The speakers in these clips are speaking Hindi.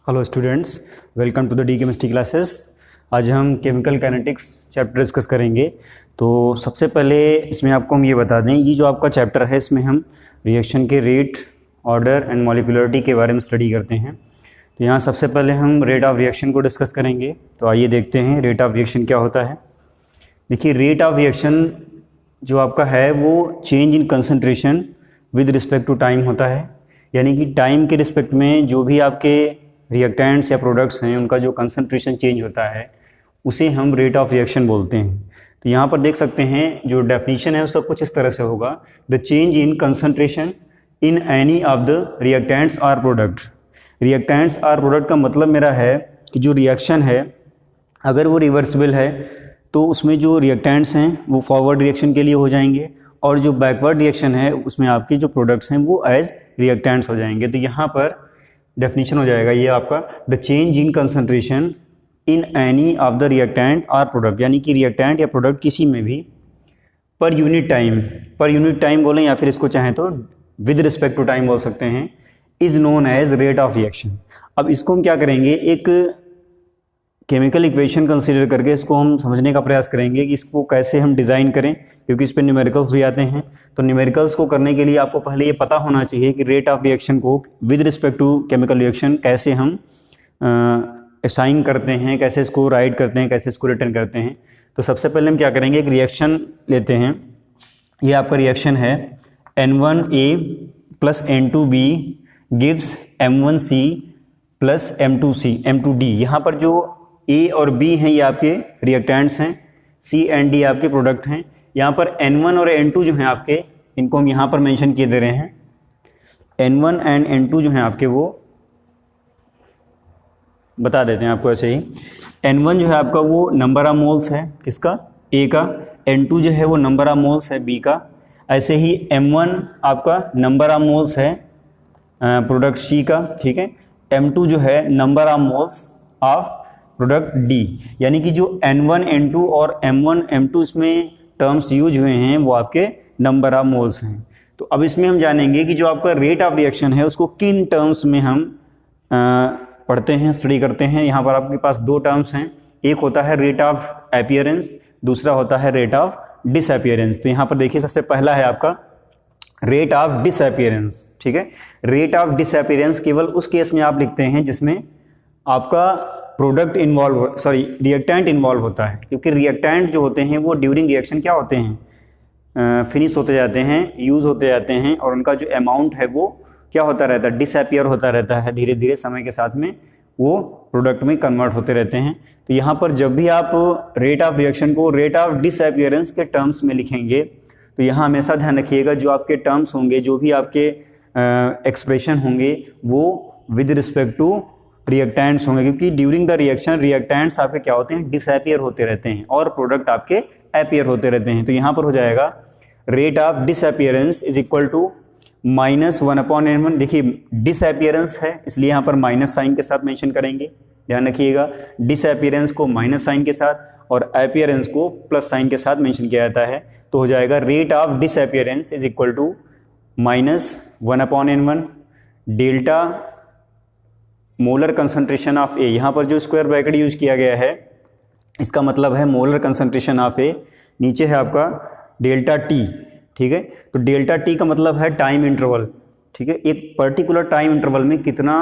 Hello students, welcome to the D chemistry classes. आज हम केमिकल काइनेटिक्स चैप्टर डिस्कस करेंगे। तो सबसे पहले इसमें आपको हम ये बता दें, ये जो आपका चैप्टर है इसमें हम रिएक्शन के रेट, ऑर्डर एंड मॉलिक्यूलरिटी के बारे में स्टडी करते हैं। तो यहाँ सबसे पहले हम रेट ऑफ रिएक्शन को डिस्कस करेंगे। तो आइए देखते हैं रेट ऑफ रिएक्शन क्या होता है। देखिए, रेट ऑफ रिएक्शन जो आपका है वो change in concentration with respect to time होता है, यानी कि टाइम के रिस्पेक्ट में जो भी आपके रिएक्टेंट्स या प्रोडक्ट्स हैं उनका जो कंसंट्रेशन चेंज होता है उसे हम रेट ऑफ रिएक्शन बोलते हैं। तो यहाँ पर देख सकते हैं जो डेफिनेशन है उसका कुछ इस तरह से होगा, the change in concentration in any of the reactants or product. Reactants or product का मतलब मेरा है कि जो रिएक्शन है अगर वो रिवर्सिबल है तो उसमें जो रिएक्टेंट्स हैं वो फॉरवर्ड रिएक्शन के लिए हो जाएंगे, और जो बैकवर्ड रिएक्शन है उसमें आपके जो प्रोडक्ट्स हैं वो एज रिएक्टेंट्स हो जाएंगे। तो यहाँ पर डेफिनेशन हो जाएगा ये आपका, the change in concentration in any of the reactant or product, यानी कि रिएक्टेंट या प्रोडक्ट किसी में भी पर यूनिट टाइम बोलें या फिर इसको चाहें तो विद रिस्पेक्ट टू टाइम बोल सकते हैं, is known as rate of reaction. अब इसको हम क्या करेंगे, एक केमिकल इक्वेशन कंसीडर करके इसको हम समझने का प्रयास करेंगे कि इसको कैसे हम डिज़ाइन करें, क्योंकि इस पर न्यूमेरिकल्स भी आते हैं। तो न्यूमेरिकल्स को करने के लिए आपको पहले ये पता होना चाहिए कि रेट ऑफ रिएक्शन को with respect to chemical reaction कैसे हम असाइन करते हैं, कैसे इसको राइट करते हैं, कैसे इसको रिटर्न करते हैं। तो सबसे पहले हम क्या करेंगे, एक रिएक्शन लेते हैं। ये आपका रिएक्शन है N1A plus N2B gives M1C plus M2D। यहाँ पर जो A और B हैं ये आपके रिएक्टेंट्स हैं, C एंड D आपके प्रोडक्ट हैं। यहाँ पर N1 और N2 जो हैं आपके, इनको हम यहाँ पर मेंशन किए दे रहे हैं। N1 एंड N2 जो हैं आपके वो बता देते हैं आपको ऐसे ही। N1 जो है आपका वो नंबर ऑफ मोल्स है किसका, A का। N2 जो है वो नंबर ऑफ मोल्स है B का। ऐसे ही M1 आपका नंबर ऑफ मोल्स है प्रोडक्ट C का, ठीक है। M2 जो है number of moles of product D, यानी कि जो N1 N2 और M1 M2 इसमें टर्म्स यूज हुए हैं वो आपके नंबर ऑफ मोल्स हैं। तो अब इसमें हम जानेंगे कि जो आपका रेट ऑफ रिएक्शन है उसको किन टर्म्स में हम पढ़ते हैं, स्टडी करते हैं। यहाँ पर आपके पास दो टर्म्स हैं, एक होता है रेट ऑफ अपीयरेंस, दूसरा होता है रेट ऑफ डिसअपीयरेंस। तो यहाँ पर देखिए सबसे पहला है आपका रेट ऑफ डिसअपीयरेंस, ठीक है। रेट ऑफ डिसअपीयरेंस केवल उस केस में आप लिखते हैं जिसमें आपका प्रोडक्ट रिएक्टेंट इन्वॉल्व होता है, क्योंकि रिएक्टेंट जो होते हैं वो ड्यूरिंग रिएक्शन क्या होते हैं, फिनिश होते जाते हैं, यूज़ होते जाते हैं, और उनका जो अमाउंट है वो क्या होता रहता है, डिसअपीयर होता रहता है, धीरे धीरे समय के साथ में वो प्रोडक्ट में कन्वर्ट होते रहते हैं। तो यहाँ पर जब भी आप रेट ऑफ रिएक्शन को रेट ऑफ डिसअपीयरेंस के टर्म्स में लिखेंगे तो यहाँ हमेशा ध्यान रखिएगा जो आपके टर्म्स होंगे, जो भी आपके एक्सप्रेशन होंगे वो विद रिस्पेक्ट टू रिएक्टेंट्स होंगे, क्योंकि ड्यूरिंग द रिएक्शन रिएक्टेंट्स आपके क्या होते हैं, डिसअपीयर होते रहते हैं और प्रोडक्ट आपके अपीयर होते रहते हैं। तो यहाँ पर हो जाएगा rate of disappearance is equal to -1/N1। देखिए डिसअपीयरेंस है इसलिए यहाँ पर माइनस साइन के साथ मेंशन करेंगे, ध्यान रखिएगा। डिसअपीयरेंस को माइनस साइन के साथ और अपीयरेंस को प्लस साइन के साथ मेंशन किया जाता है। तो हो जाएगा rate of disappearance is equal to -1/N1 delta molar concentration of A. यहाँ पर जो स्क्वायर ब्रैकेट यूज किया गया है इसका मतलब है मोलर कंसंट्रेशन ऑफ ए, नीचे है आपका डेल्टा टी, ठीक है। तो डेल्टा टी का मतलब है टाइम इंटरवल, ठीक है। एक पर्टिकुलर टाइम इंटरवल में कितना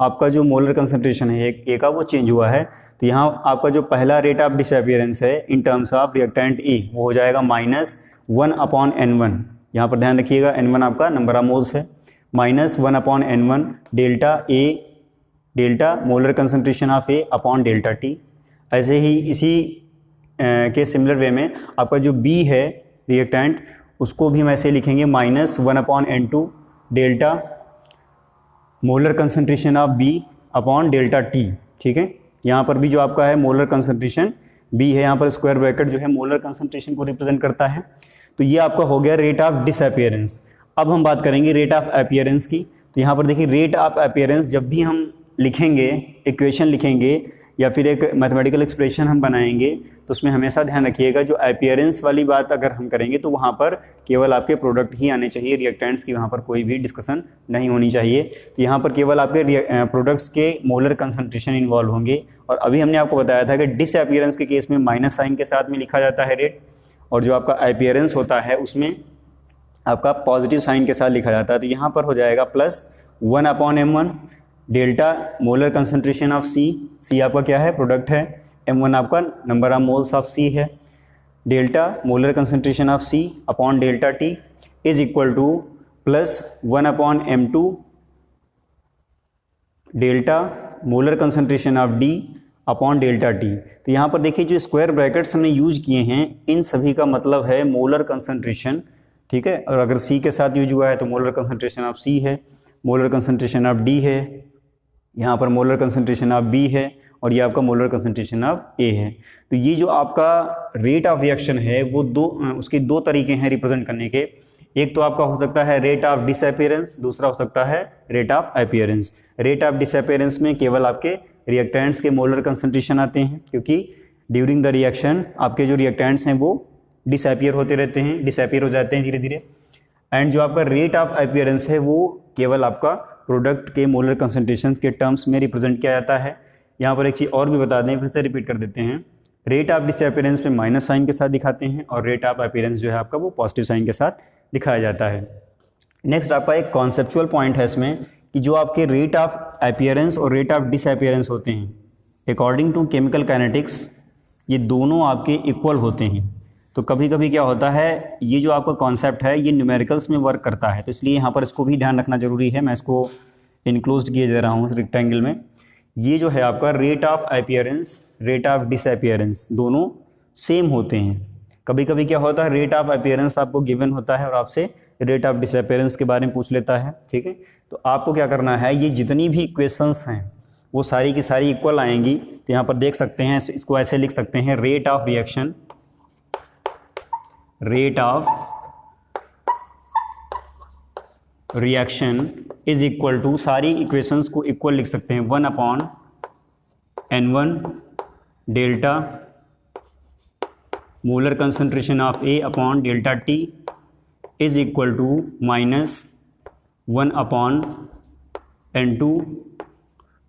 आपका जो मोलर कंसंट्रेशन है ए का वो चेंज हुआ है। तो यहाँ आपका जो पहला रेट ऑफ डिसअपीयरेंस है in terms of reactant A वो हो जाएगा -1/N1। यहाँ पर ध्यान रखिएगा N1 आपका नंबर ऑफ मोल्स है, -1/N1 delta molar concentration of A upon delta T. ऐसे ही इसी के सिमिलर वे में आपका जो बी है रिएक्टेंट उसको भी हम ऐसे लिखेंगे -1/N2 delta molar concentration of B upon delta T, ठीक है। यहाँ पर भी जो आपका है मोलर कंसंट्रेशन बी है, यहाँ पर स्क्वायर ब्रैकेट जो है मोलर कंसंट्रेशन को रिप्रेजेंट करता है। तो ये आपका हो गया रेट ऑफ डिसअपीयरेंस। अब हम बात करेंगे रेट ऑफ अपीयरेंस की। तो यहाँ पर देखिए रेट ऑफ अपीयरेंस जब भी हम लिखेंगे, इक्वेशन लिखेंगे या फिर एक मैथमेटिकल एक्सप्रेशन हम बनाएंगे तो उसमें हमेशा ध्यान रखिएगा जो अपीयरेंस वाली बात अगर हम करेंगे तो वहाँ पर केवल आपके प्रोडक्ट ही आने चाहिए, रिएक्टेंट्स की वहाँ पर कोई भी डिस्कशन नहीं होनी चाहिए। तो यहाँ पर केवल आपके प्रोडक्ट्स के मोलर कंसंट्रेशन इन्वॉल्व होंगे। और अभी हमने आपको बताया था कि डिसअपीयरेंस के केस में माइनस साइन के साथ में लिखा जाता है रेट, और जो आपका अपीयरेंस होता है उसमें आपका पॉजिटिव साइन के साथ लिखा जाता है। तो यहाँ पर हो जाएगा +1/m1 delta molar concentration of C आपका क्या है, प्रोडक्ट है, m1 आपका number of moles of C है, delta molar concentration of C upon delta T is equal to +1/m2 delta molar concentration of D upon delta T. तो यहाँ पर देखिए जो स्क्वायर ब्रैकेट्स हमने यूज किए हैं इन सभी का मतलब है मोलर कंसंट्रेशन, ठीक है। और अगर सी के साथ यूज हुआ है तो मोलर कंसंट्रेशन ऑफ सी है, मोलर कंसंट्रेशन ऑफ डी है, यहाँ पर मोलर कंसंट्रेशन ऑफ बी है, और ये आपका मोलर कंसंट्रेशन ऑफ ए है। तो ये जो आपका रेट ऑफ रिएक्शन है वो उसके दो तरीके हैं रिप्रेजेंट करने के। एक तो आपका हो सकता है रेट ऑफ डिसअपीयरेंस, दूसरा हो सकता है rate of appearance. Rate of disappearance में केवल आपके रिएक्टेंट्स के मोलर कंसंट्रेशन आते हैं, क्योंकि ड्यूरिंग द रिएक्शन आपके जो रिएक्टेंट्स हैं वो डिसअपीयर होते रहते हैं, डिसअपीयर हो जाते हैं धीरे धीरे। एंड जो आपका रेट ऑफ अपीयरेंस है वो केवल आपका प्रोडक्ट के मोलर कंसंट्रेशन के टर्म्स में रिप्रेजेंट किया जाता है। यहाँ पर एक चीज़ और भी बता दें, फिर से रिपीट कर देते हैं। रेट ऑफ डिसअपीयरेंस में माइनस साइन के साथ दिखाते हैं, और रेट ऑफ अपीयरेंस जो है आपका वो पॉजिटिव साइन के साथ दिखाया जाता है। नेक्स्ट आपका एक कॉन्सेप्चुअल पॉइंट है इसमें कि जो आपके रेट ऑफ अपीयरेंस और रेट ऑफ डिसअपीयरेंस होते हैं अकॉर्डिंग टू केमिकल काइनेटिक्स ये दोनों आपके इक्वल होते हैं। तो कभी कभी क्या होता है, ये जो आपका कॉन्सेप्ट है ये न्यूमेरिकल्स में वर्क करता है, तो इसलिए यहाँ पर इसको भी ध्यान रखना जरूरी है। मैं इसको इनक्लोज किए जा रहा हूँ रेक्टेंगल में। ये जो है आपका rate of appearance, rate of disappearance दोनों सेम होते हैं। कभी कभी क्या होता है, रेट ऑफ अपीयरेंस आपको गिवन होता है और आपसे रेट ऑफ डिसअपीयरेंस के बारे में पूछ लेता है, ठीक है। तो आपको क्या करना है, ये जितनी भी इक्वेशंस हैं वो सारी की सारी इक्वल आएंगी। तो यहाँ पर देख सकते हैं, इसको ऐसे लिख सकते हैं, rate of reaction, rate of reaction is equal to, सारी इक्वेशंस को इक्वल लिख सकते हैं, 1/n1 delta molar concentration of A upon delta T is equal to -1/n2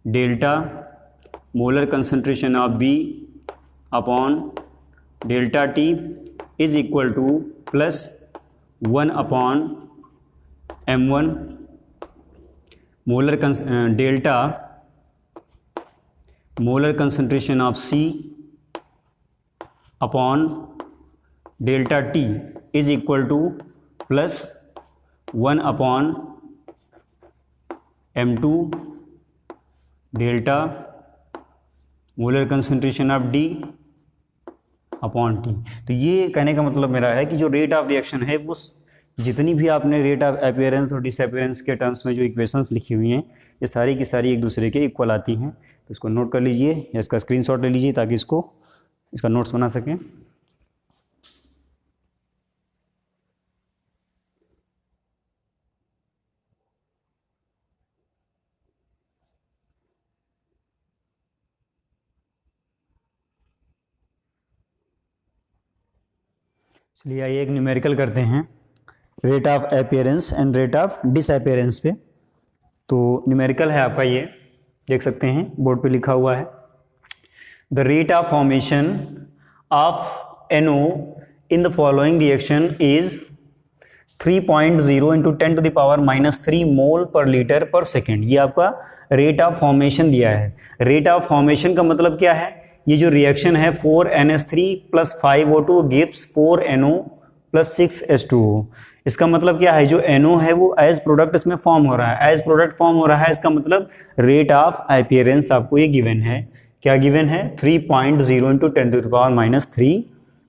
delta molar concentration of B upon delta T is equal to +1/m1 delta molar concentration of C upon delta T is equal to +1/m2 delta molar concentration of D upon T. तो ये कहने का मतलब मेरा है कि जो रेट ऑफ रिएक्शन है वो जितनी भी आपने रेट ऑफ अपीयरेंस और डिसअपीयरेंस के टर्म्स में जो इक्वेशंस लिखी हुई हैं ये सारी की सारी एक दूसरे के इक्वल आती हैं। तो इसको नोट कर लीजिए या इसका स्क्रीनशॉट ले लीजिए ताकि इसका नोट्स बना सकें। चलिए आइए एक न्यूमेरिकल करते हैं rate of appearance and rate of disappearance पे। तो न्यूमेरिकल है आपका, ये देख सकते हैं बोर्ड पे लिखा हुआ है, the rate of formation of NO in the following reaction is 3.0 into 10⁻³ मोल पर लीटर पर सेकेंड। ये आपका रेट ऑफ फॉर्मेशन दिया है। रेट ऑफ फॉर्मेशन का मतलब क्या है, ये जो रिएक्शन है 4NH3 + 5O2 gives 4NO + 6H2O। इसका मतलब क्या है, जो NO है वो एज प्रोडक्ट इसमें फॉर्म हो रहा है, एज प्रोडक्ट फॉर्म हो रहा है। इसका मतलब रेट ऑफ अपीयरेंस आपको ये गिवन है। क्या गिवन है, 3.0 into 10⁻³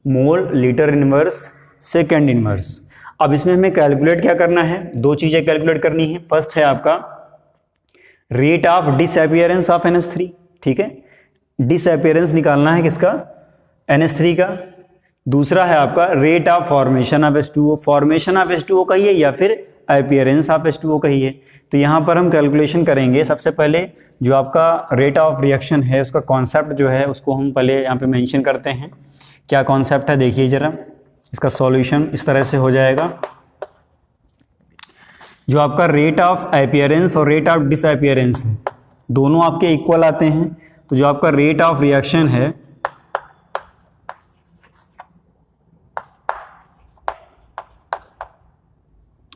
mole litre inverse second inverse. अब इसमें हमें कैलकुलेट क्या करना है, दो चीजें कैलकुलेट करनी है। फर्स्ट है आपका rate of disappearance of NH3, ठीक है, डिसअपीयरेंस निकालना है किसका, NH3 का। दूसरा है आपका rate of formation of H2O, formation of H2O कहिए या फिर अपीयरेंस ऑफ H2O कही है। तो यहाँ पर हम कैलकुलेशन करेंगे। सबसे पहले जो आपका रेट ऑफ रिएक्शन है उसका कॉन्सेप्ट जो है उसको हम पहले यहाँ पे मेंशन करते हैं। क्या कॉन्सेप्ट है देखिए ज़रा, इसका सॉल्यूशन इस तरह से हो जाएगा। जो आपका रेट ऑफ अपीयरेंस और रेट ऑफ डिसअपीयरेंस है दोनों आपके इक्वल आते हैं। तो जो आपका रेट ऑफ रिएक्शन है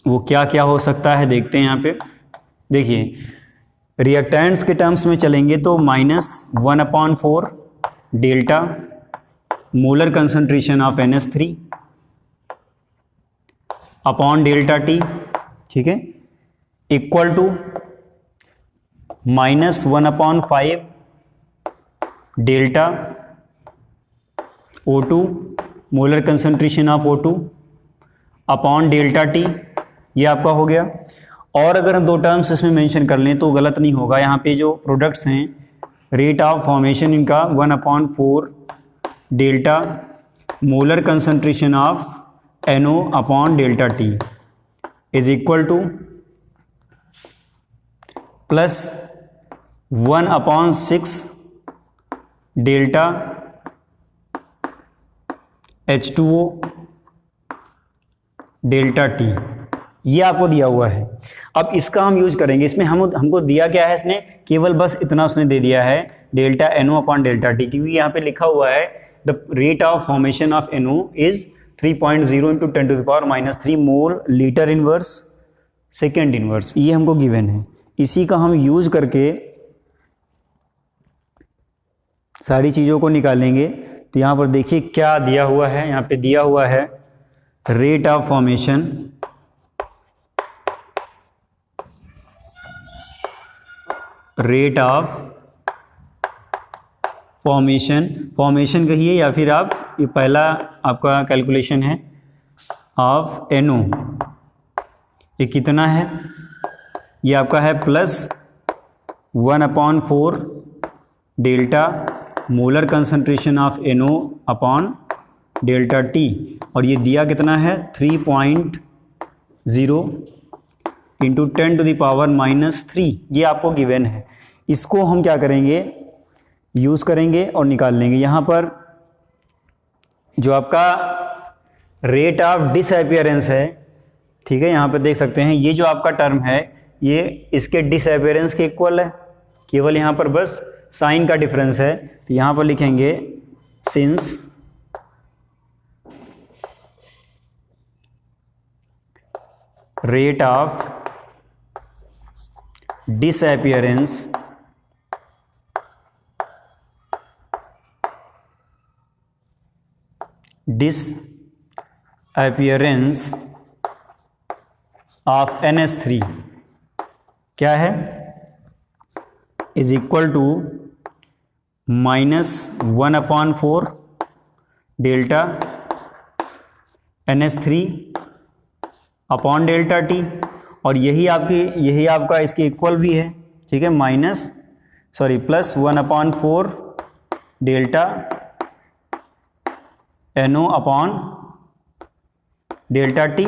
वो क्या क्या हो सकता है देखते हैं यहाँ पे। देखिए रिएक्टेंट्स के टर्म्स में चलेंगे तो -1/4 delta molar concentration of NH3 upon delta T, ठीक है, equal to -1/5 delta O2 molar concentration of O2 upon delta T। ये आपका हो गया। और अगर हम दो टर्म्स इसमें मेंशन कर लें तो गलत नहीं होगा। यहाँ पे जो प्रोडक्ट्स हैं रेट ऑफ फॉर्मेशन इनका 1/4 delta molar concentration of NO upon delta T is equal two plus 1/6 delta H2O delta T। ये आपको दिया हुआ है। अब इसका हम यूज करेंगे। इसमें हमको दिया क्या है, इसने केवल बस इतना उसने दे दिया है delta NO upon delta T, क्योंकि यहाँ पे लिखा हुआ है the rate of formation of NO is 3.0 into 10⁻³ mole litre inverse second inverse. ये हमको गिवन है। इसी का हम यूज करके सारी चीज़ों को निकालेंगे। तो यहाँ पर देखिए क्या दिया हुआ है। यहाँ पे दिया हुआ है रेट ऑफ फॉर्मेशन फॉर्मेशन कहिए या फिर आप ये पहला आपका कैलकुलेशन है ऑफ NO। ये कितना है, ये आपका है plus 1/4 delta molar concentration of NO upon delta T। और ये दिया कितना है 3.0 इंटू 10⁻³ ये आपको गिवन है। इसको हम क्या करेंगे, यूज़ करेंगे और निकाल लेंगे। यहाँ पर जो आपका रेट ऑफ डिसअपीयरेंस है, ठीक है, यहाँ पर देख सकते हैं ये जो आपका टर्म है ये इसके डिसअपीयरेंस के इक्वल है। केवल यहाँ पर बस साइन का डिफरेंस है। तो यहाँ पर लिखेंगे since rate of disappearance of NH3 क्या है, is equal to -1/4 delta NH3 upon delta T। और यही आपका इसके इक्वल भी है, ठीक है, plus 1/4 delta NO upon delta T।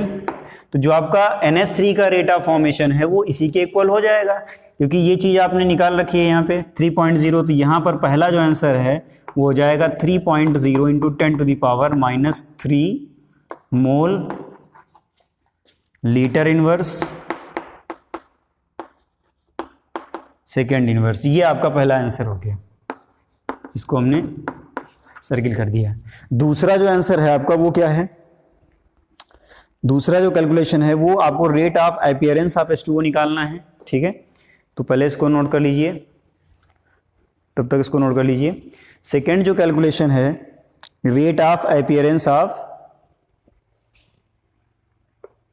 तो जो आपका NH3 का रेट ऑफ फॉर्मेशन है वो इसी के इक्वल हो जाएगा, क्योंकि ये चीज़ आपने निकाल रखी है यहाँ पे 3.0। तो यहाँ पर पहला जो आंसर है वो हो जाएगा 3.0 into 10⁻³ mole litre inverse second inverse. ये आपका पहला आंसर हो गया, इसको हमने सर्किल कर दिया। दूसरा जो आंसर है आपका वो क्या है, दूसरा जो कैलकुलेशन है वो आपको rate of appearance of H2O निकालना है, ठीक है। तो पहले इसको नोट कर लीजिए, तब तक इसको नोट कर लीजिए। सेकेंड जो कैलकुलेशन है रेट ऑफ अपीयरेंस ऑफ,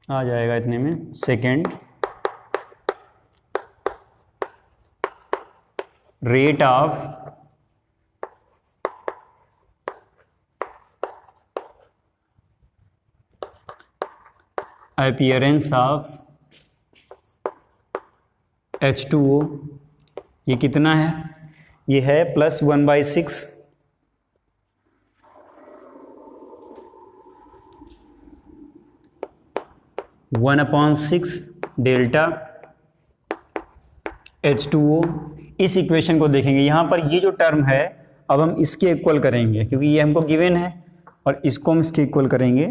आ जाएगा इतने में, second rate of appearance of H2O, ये कितना है, ये है +1/6 × 1/6 डेल्टा H2O। इस इक्वेशन को देखेंगे, यहाँ पर ये जो टर्म है अब हम इसके इक्वल करेंगे क्योंकि ये हमको गिवन है, और इसको हम इसके इक्वल करेंगे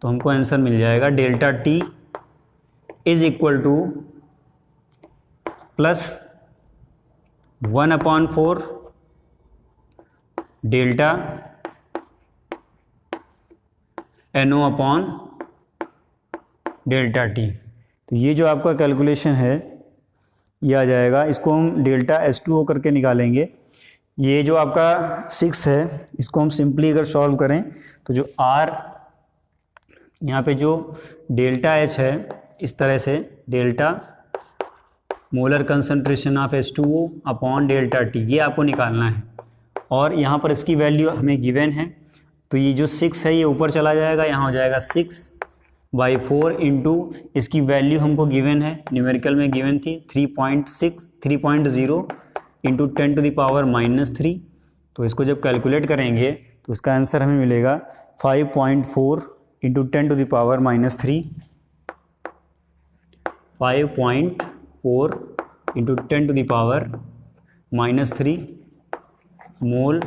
तो हमको आंसर मिल जाएगा delta T is equal two plus 1/4 delta NO upon delta T। तो ये जो आपका कैलकुलेशन है ये आ जाएगा, इसको हम डेल्टा H2O करके निकालेंगे। ये जो आपका 6 है इसको हम सिंपली अगर सॉल्व करें तो जो R यहाँ पे जो डेल्टा H है इस तरह से delta molar concentration of H2O upon delta T, ये आपको निकालना है। और यहाँ पर इसकी वैल्यू हमें गिवन है, तो ये जो 6 है ये ऊपर चला जाएगा, यहाँ हो जाएगा 6/4 इंटू इसकी वैल्यू हमको गिवन है, न्यूमेरिकल में गिवन थी 3.0 इंटू 10⁻³ तो इसको जब कैलकुलेट करेंगे तो इसका आंसर हमें मिलेगा 5.4 into 10⁻³ 5.4 into 10⁻³ mole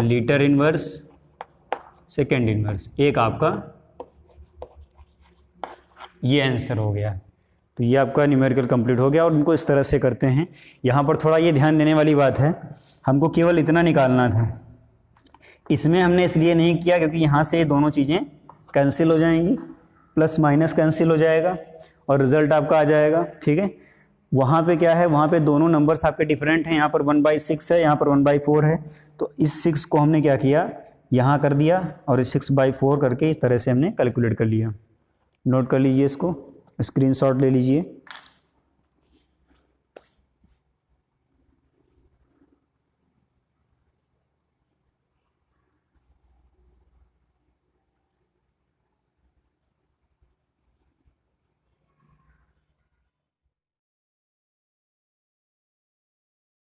litre inverse second inverse, एक आपका ये आंसर हो गया। तो ये आपका न्यूमेरिकल कंप्लीट हो गया और उनको इस तरह से करते हैं। यहाँ पर थोड़ा ये ध्यान देने वाली बात है, हमको केवल इतना निकालना था, इसमें हमने इसलिए नहीं किया क्योंकि यहाँ से दोनों चीज़ें कैंसिल हो जाएंगी, प्लस माइनस कैंसिल हो जाएगा और रिजल्ट आपका आ जाएगा, ठीक है। वहाँ पे क्या है, वहाँ पे दोनों नंबर्स आपके डिफरेंट हैं, यहाँ पर 1/6 है, यहाँ पर 1/4 है, तो इस 6 को हमने क्या किया यहाँ कर दिया और इस 6/4 करके इस तरह से हमने कैलकुलेट कर लिया। नोट कर लीजिए, इसको स्क्रीनशॉट ले लीजिए।